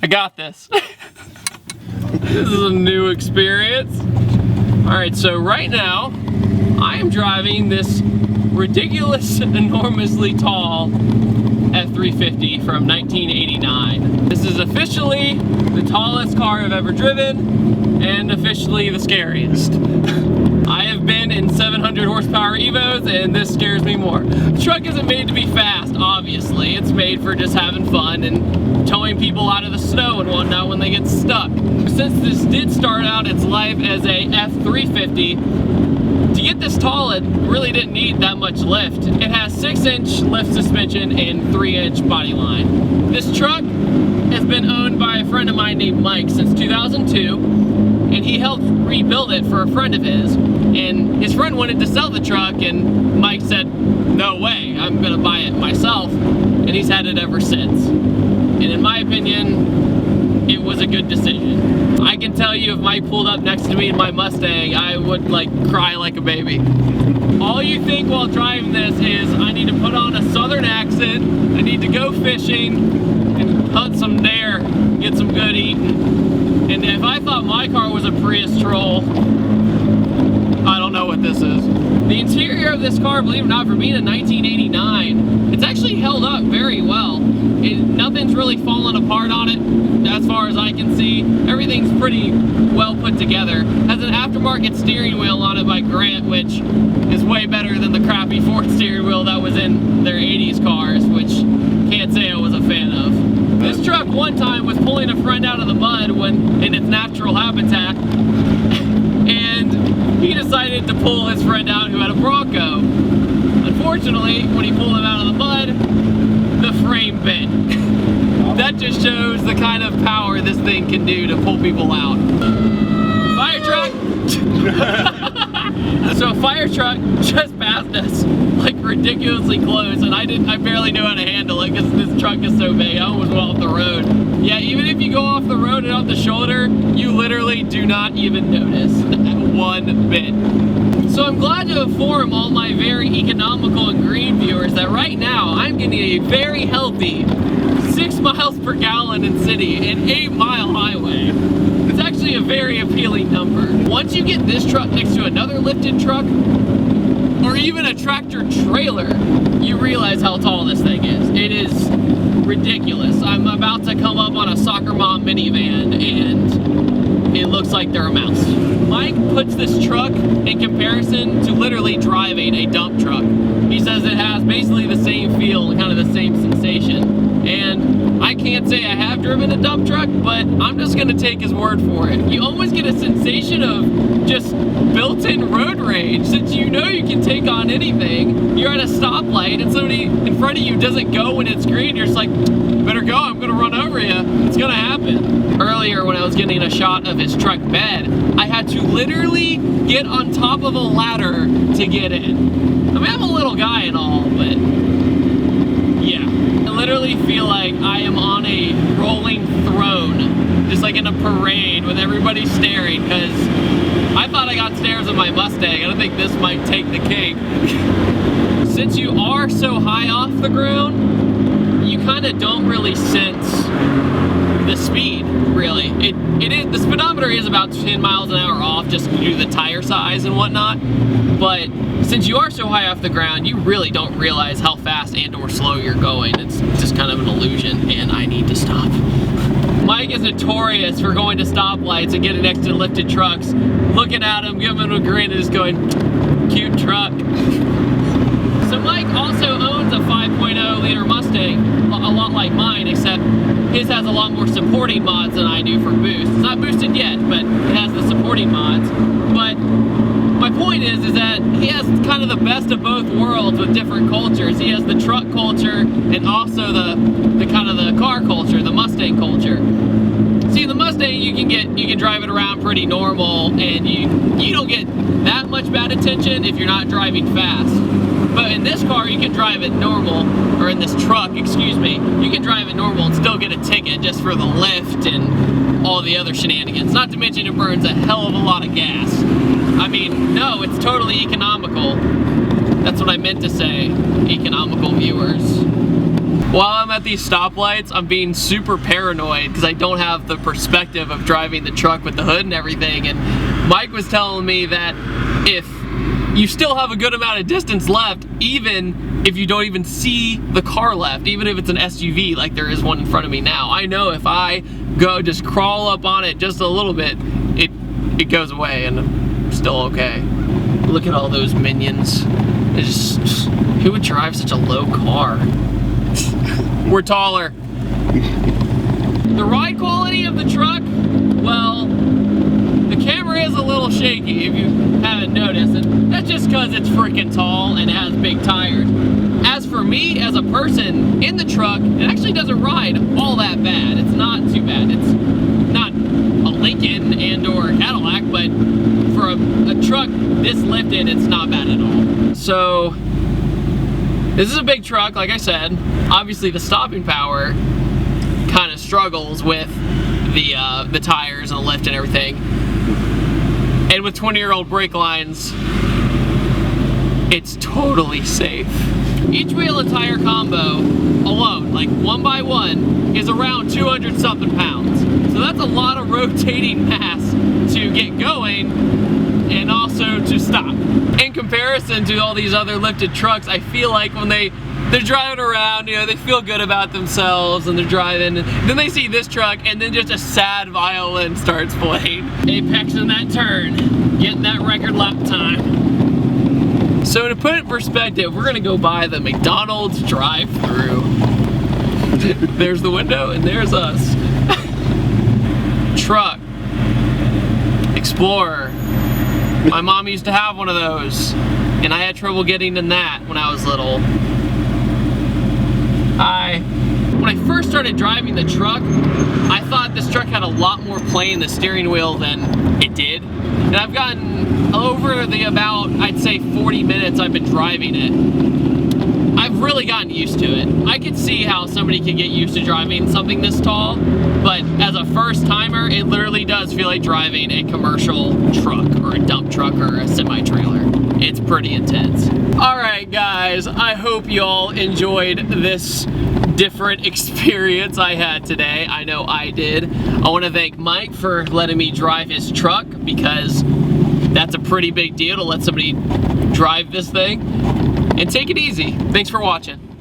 I got this. This is a new experience. All right, so right now, I am driving this ridiculous, enormously tall F350 from 1989. This is officially the tallest car I've ever driven, and officially the scariest. I have been in 700 horsepower Evos, and this scares me more. The truck isn't made to be fast, obviously. It's made for just having fun and towing people out of the snow and whatnot when they get stuck. Since this did start out its life as a F350, to get this tall, it really didn't need that much lift. It has 6-inch lift suspension and 3-inch body line. This truck has been owned by a friend of mine named Mike since 2002, and he helped rebuild it for a friend of his. And his friend wanted to sell the truck, and Mike said, no way, I'm gonna buy it myself. And he's had it ever since. And in my opinion, it was a good decision. I can tell you if Mike pulled up next to me in my Mustang, I would like cry like a baby. All you think while driving this is, I need to put on a southern accent, I need to go fishing, and hunt some deer, get some good eating. And if I thought my car was a Prius troll, I don't know what this is. The interior of this car, believe it or not, for being a 1989, it's actually held up very well. Nothing's really fallen apart on it, as far as I can see. Everything's pretty well put together. Has an aftermarket steering wheel on it by Grant, which is way better than the crappy Ford steering wheel that was in their 80s cars, which can't say I was a fan of. This truck one time was pulling a friend out of the mud when in its natural habitat, and he decided to pull his friend out who had a Bronco. Unfortunately, when he pulled him out of the mud, the frame bent. That just shows the kind of power this thing can do to pull people out. Fire truck! So a fire truck just passed us, like ridiculously close, and I barely knew how to handle it because this truck is so big. I almost went off the road. Yeah, even if you go off the road and off the shoulder, you literally do not even notice one bit. So I'm glad to inform all my very economical and green viewers that right now I'm getting a very healthy 6 miles per gallon in city and 8-mile highway. It's actually a very appealing number. Once you get this truck next to another lifted truck, or even a tractor trailer, you realize how tall this thing is. It is ridiculous. I'm about to come up on a soccer mom minivan, and it looks like they're a mouse. Mike puts this truck in comparison to literally driving a dump truck. He says it has basically the same feel and kind of the same sensation. And I can't say I have driven a dump truck, but I'm just gonna take his word for it. You almost get a sensation of just built-in road rage, since you know you can take on anything. You're at a stoplight and somebody in front of you doesn't go when it's green, you're just like, better go, I'm gonna run over you. It's gonna happen. Earlier when I was getting a shot of his truck bed, I had to literally get on top of a ladder to get in. I mean, I'm a little guy and all, but yeah. I literally feel like I am on a rolling throne, just like in a parade with everybody staring, because I thought I got stares of my Mustang. I don't think this might take the cake. Since you are so high off the ground, you kind of don't really sense the speed, really. The speedometer is about 10 miles an hour off just due to the tire size and whatnot, but since you are so high off the ground, you really don't realize how fast and or slow you're going. It's just kind of an illusion, and I need to stop. Mike is notorious for going to stoplights and getting next to lifted trucks, looking at him, giving him a grin, and just going, cute truck. So Mike also owns a 5.0 liter Mustang, a lot like mine, except his has a lot more supporting mods than I do for boost. It's not boosted yet, but it has the supporting mods. But my point is that he has kind of the best of both worlds with different cultures. He has the truck culture and also the kind of the car culture, the Mustang culture. See, the Mustang you can drive it around pretty normal, and you don't get that much bad attention if you're not driving fast. But in this car, you can drive it normal, or in this truck, excuse me, you can drive it normal and still get a ticket just for the lift and all the other shenanigans. Not to mention it burns a hell of a lot of gas. I mean, no, it's totally economical. That's what I meant to say, economical viewers. While I'm at these stoplights, I'm being super paranoid because I don't have the perspective of driving the truck with the hood and everything. And Mike was telling me that if you still have a good amount of distance left, even if you don't even see the car left, even if it's an SUV like there is one in front of me now, I know if I go just crawl up on it just a little bit, it goes away and I'm still okay. Look at all those minions. It's just, who would drive such a low car? We're taller. The ride quality of the truck, well, the camera is a little shaky if you haven't noticed, and that's just because it's freaking tall and it has big tires. As for me, as a person in the truck, it actually doesn't ride all that bad. It's not too bad. It's not a Lincoln and or a Cadillac, but for a truck this lifted, it's not bad at all. So, this is a big truck, like I said. Obviously the stopping power kind of struggles with the tires and the lift and everything. And with 20-year-old brake lines, it's totally safe. Each wheel and tire combo alone, like one by one, is around 200 something pounds. So that's a lot of rotating mass to get going and also to stop. In comparison to all these other lifted trucks, I feel like when they're driving around, you know, they feel good about themselves and they're driving, and then they see this truck and then just a sad violin starts playing. Apex in that turn, getting that record lap time. So to put it in perspective, we're gonna go by the McDonald's drive-thru. There's the window and there's us. Truck. Explorer. My mom used to have one of those, and I had trouble getting in that when I was little. When I first started driving the truck, I thought this truck had a lot more play in the steering wheel than it did. And I've gotten over the about, I'd say 40 minutes I've been driving it, I've really gotten used to it. I could see how somebody could get used to driving something this tall, but as a first timer, it literally does feel like driving a commercial truck or a dump truck or a semi-trailer. It's pretty intense. All right, guys, I hope y'all enjoyed this different experience I had today. I know I did. I want to thank Mike for letting me drive his truck, because that's a pretty big deal to let somebody drive this thing. And take it easy. Thanks for watching.